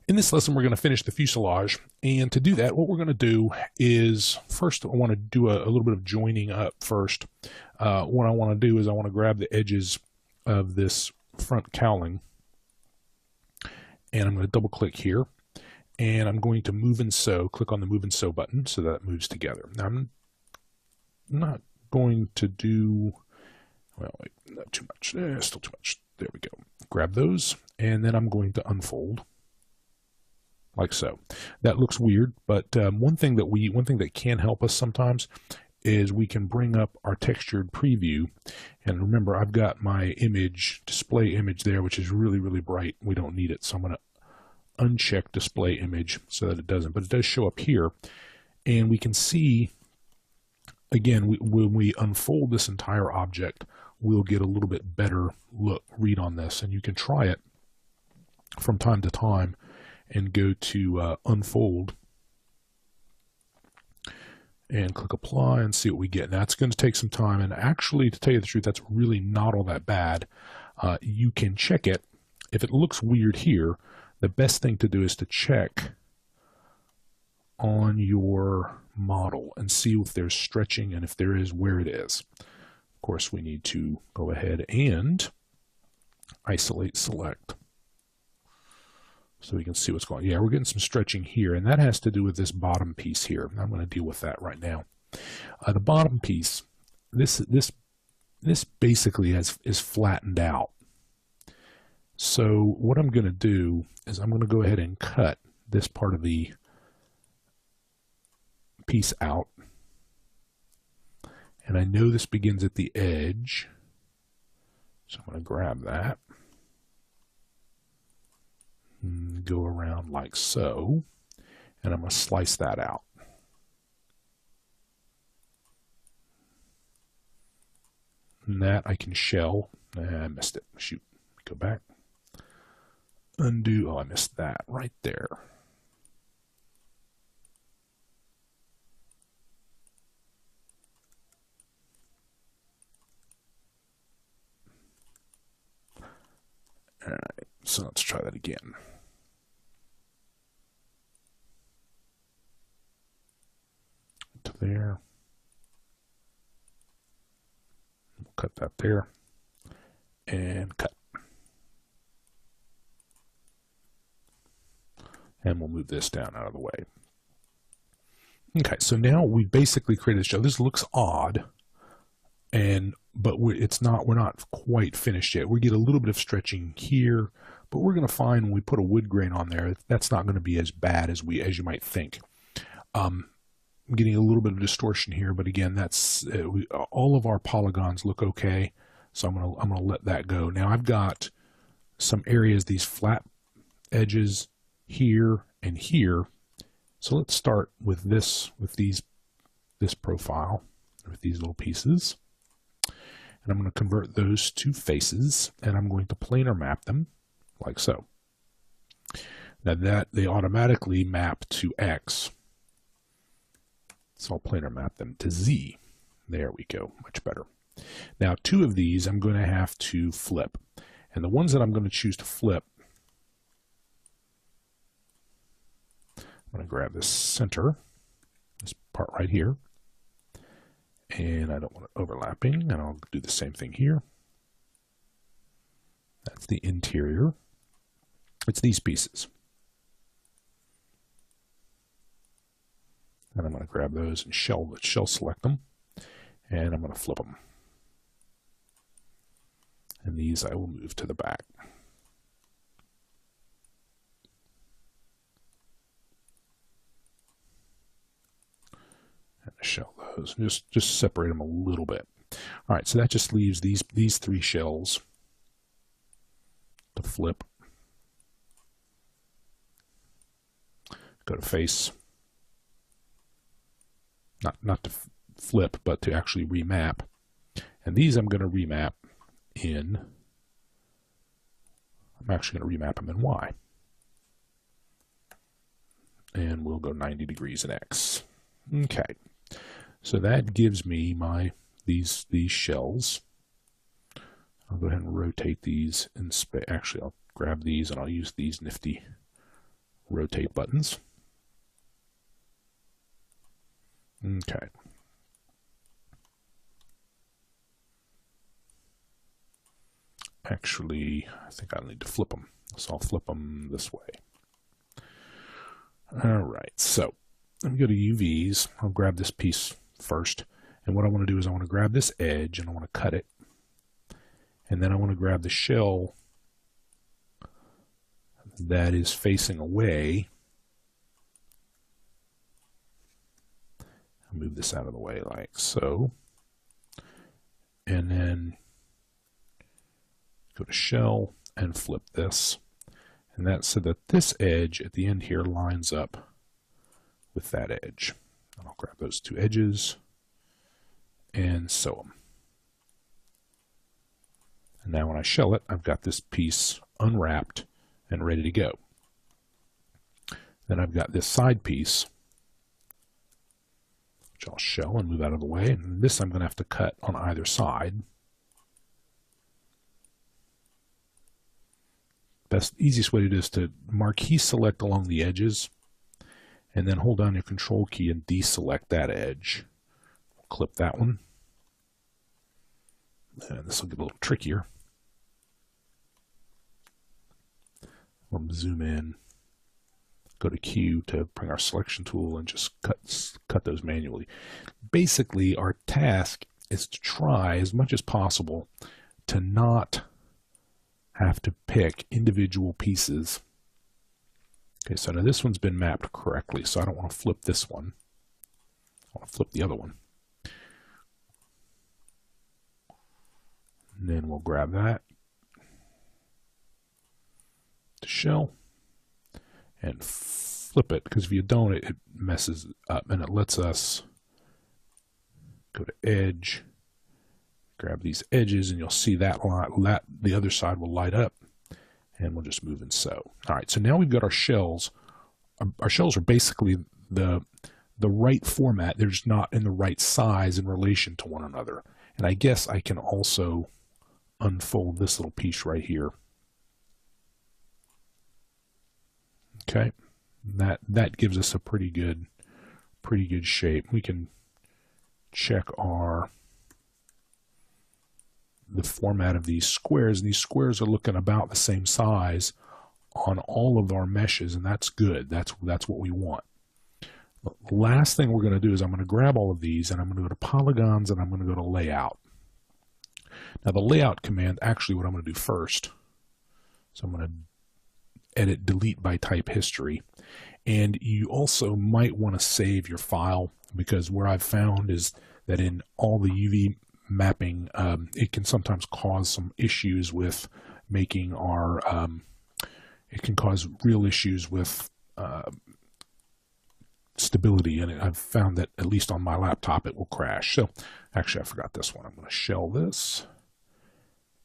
In this lesson, we're going to finish the fuselage. And to do that, what we're going to do is, first, I want to do a little bit of joining up first. What I want to do is I want to grab the edges of this front cowling, and I'm going to double click here, and I'm going to move and sew, click on the move and sew button so that it moves together. Now, I'm not going to do, well, wait, not too much, still too much. There we go. Grab those, and then I'm going to unfold. Like so. That looks weird, but one thing that can help us sometimes is we can bring up our textured preview. And remember, I've got my display image there, which is really, really bright. We don't need it, so I'm going to uncheck display image so that it doesn't. But it does show up here, and we can see, again, when we unfold this entire object, we'll get a little bit better read on this. And you can try it from time to time and go to unfold and click apply and see what we get. Now it's going to take some time, and actually, to tell you the truth, that's really not all that bad. You can check it. If it looks weird here, the best thing to do is to check on your model and see if there's stretching, and if there is, where it is. Of course, we need to go ahead and isolate select, so we can see what's going on. Yeah, we're getting some stretching here, and that has to do with this bottom piece here. I'm going to deal with that right now. The bottom piece, this basically is flattened out. So what I'm going to do is I'm going to go ahead and cut this part of the piece out. And I know this begins at the edge, so I'm going to grab that. Go around like so, and I'm going to slice that out. And that I can shell. I missed it. Shoot. Go back. Undo. Oh, I missed that right there. All right, so let's try that again. To there. We'll cut that there. And cut. And we'll move this down out of the way. Okay, so now we basically created a shell. This looks odd, but we're not quite finished yet. We get a little bit of stretching here, but we're going to find when we put a wood grain on there, that's not going to be as bad as you might think. I'm getting a little bit of distortion here, but again, that's all of our polygons look okay, so I'm going to let that go. Now I've got some areas, these flat edges here and here. So let's start with this profile, with these little pieces. And I'm going to convert those to faces, and I'm going to planar map them like so. Now that they automatically map to X, so I'll planar map them to Z. There we go, much better. Now 2 of these I'm going to have to flip, and the ones that I'm going to choose to flip, I'm going to grab this center, this part right here, and I don't want it overlapping, and I'll do the same thing here. That's the interior. It's these pieces. And I'm going to grab those and shell select them, and I'm going to flip them. And these I will move to the back. And shell those. Just separate them a little bit. All right, so that just leaves these 3 shells to flip. Go to face. Not to flip, but to actually remap. And these I'm going to remap in. I'm actually going to remap them in Y. And we'll go 90 degrees in X. Okay. So that gives me these shells. I'll go ahead and rotate these in space. Actually, I'll grab these and I'll use these nifty rotate buttons. Okay. Actually, I think I need to flip them. So I'll flip them this way. All right, so let me go to UVs. I'll grab this piece first. And what I want to do is I want to grab this edge and I want to cut it. And then I want to grab the shell that is facing away. I'll move this out of the way like so. And then go to shell and flip this. And that's so that this edge at the end here lines up with that edge. And I'll grab those two edges and sew them. And now when I shell it, I've got this piece unwrapped and ready to go. Then I've got this side piece, which I'll shell and move out of the way. And this I'm going to have to cut on either side. Easiest way to do is to marquee select along the edges and then hold down your control key and deselect that edge. Clip that one. And this will get a little trickier. We'll zoom in, go to Q to bring our selection tool and just cut those manually. Basically, our task is to try as much as possible to not have to pick individual pieces. Okay, so now this one's been mapped correctly, so I don't want to flip this one. I want to flip the other one. And then we'll grab that to shell and flip it, because if you don't, it messes up, and it lets us go to edge, grab these edges, and you'll see that the other side will light up, and we'll just move and sew. All right, so now we've got our shells. Our shells are basically the right format. They're just not in the right size in relation to one another. And I guess I can also unfold this little piece right here. Okay, that gives us a pretty good shape. We can check the format of these squares, and these squares are looking about the same size on all of our meshes, and that's good. That's what we want. The last thing we're going to do is I'm going to grab all of these, and I'm going to go to polygons, and I'm going to go to layout. Now the layout command, actually what I'm going to do first, so I'm going to edit delete by type history, and you also might want to save your file, because what I've found is that in all the UV mapping, it can sometimes cause some issues with making our it can cause real issues with stability, and I've found that at least on my laptop it will crash. So actually I forgot this one. I'm going to shell this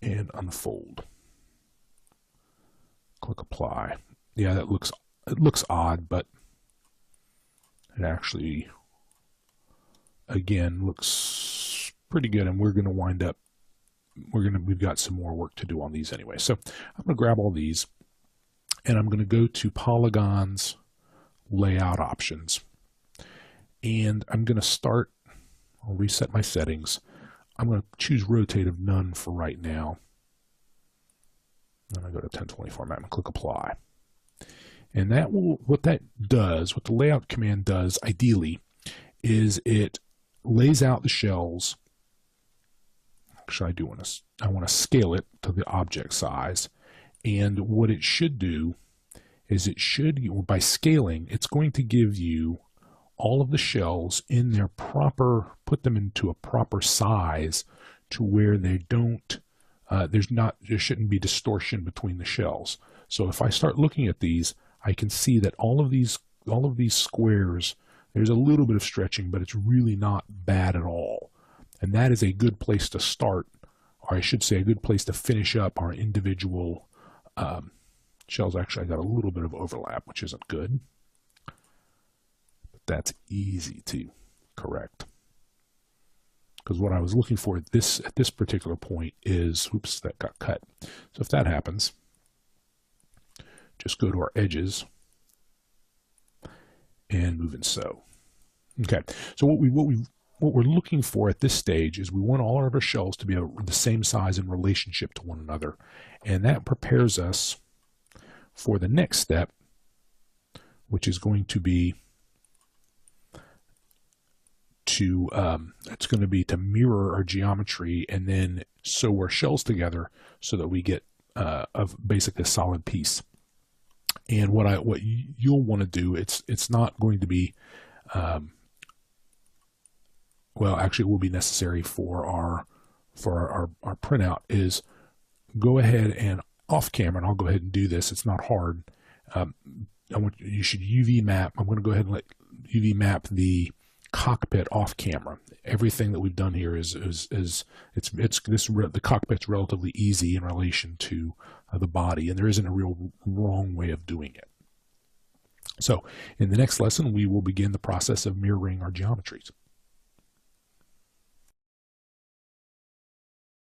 and unfold. Click apply. Yeah, it looks odd, but it actually again looks pretty good, and we're going to wind up we've got some more work to do on these anyway. So I'm going to grab all these, and I'm going to go to polygons, layout options, and I'm going to start. I'll reset my settings. I'm going to choose rotate of none for right now. Then I go to 1020 format and click apply. And that will, what that does, what the layout command does ideally, is it lays out the shells. Actually, I want to scale it to the object size. And what it should do is by scaling, it's going to give you all of the shells in their proper, put them into a proper size to where they don't, there shouldn't be distortion between the shells. So if I start looking at these, I can see that all of these squares, there's a little bit of stretching, but it's really not bad at all. And that is a good place to start, or I should say a good place to finish up our individual shells. Actually, I got a little bit of overlap, which isn't good. But that's easy to correct. Because what I was looking for at this particular point is, oops, that got cut. So if that happens, just go to our edges, and moving so. Okay, so what we're looking for at this stage is we want all of our shells to be the same size in relationship to one another, and that prepares us for the next step, which is going to be to mirror our geometry and then sew our shells together so that we get basically a solid piece. And what you'll want to do, it's not going to be well, actually it will be necessary for our printout, is go ahead and off camera, and I'll go ahead and do this, it's not hard. You should UV map. I'm going to go ahead and let UV map the cockpit off camera. Everything that we've done here the cockpit's relatively easy in relation to the body, and there isn't a real wrong way of doing it. So in the next lesson, we will begin the process of mirroring our geometries.